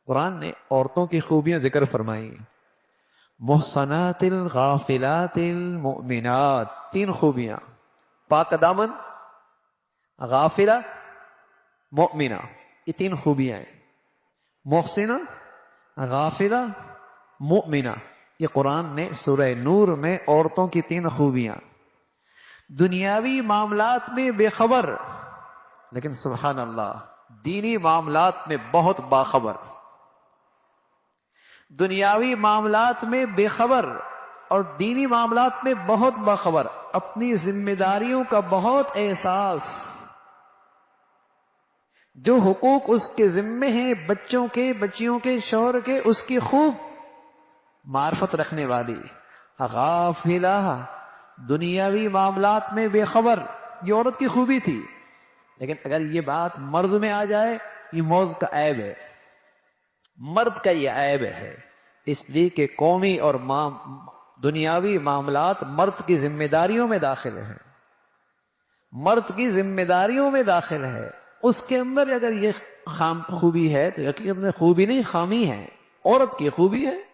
قرآن نے عورتوں کی خوبیاں ذکر فرمائی، محصنات الغافلات المؤمنات، تین خوبیاں، پاک دامن، غافلہ، مؤمنہ، یہ تین خوبیاں ہیں، محسنہ، غافلہ، مؤمنہ۔ یہ قرآن نے سورہ نور میں عورتوں کی تین خوبیاں، دنیاوی معاملات میں بے خبر لیکن سبحان اللہ دینی معاملات میں بہت باخبر، دنیاوی معاملات میں بے خبر اور دینی معاملات میں بہت باخبر، اپنی ذمہ داریوں کا بہت احساس، جو حقوق اس کے ذمے ہیں بچوں کے، بچیوں کے، شوہر کے، اس کی خوب معرفت رکھنے والی، غافلہ، دنیاوی معاملات میں بے خبر، یہ عورت کی خوبی تھی۔ لیکن اگر یہ بات مرد میں آ جائے یہ موت کا عیب ہے، مرد کا یہ عیب ہے، اس لیے کہ قومی اور دنیاوی معاملات مرد کی ذمہ داریوں میں داخل ہیں، مرد کی ذمہ داریوں میں داخل ہے، اس کے اندر اگر یہ خوبی ہے تو یقیناً خوبی نہیں خامی ہے، عورت کی خوبی ہے۔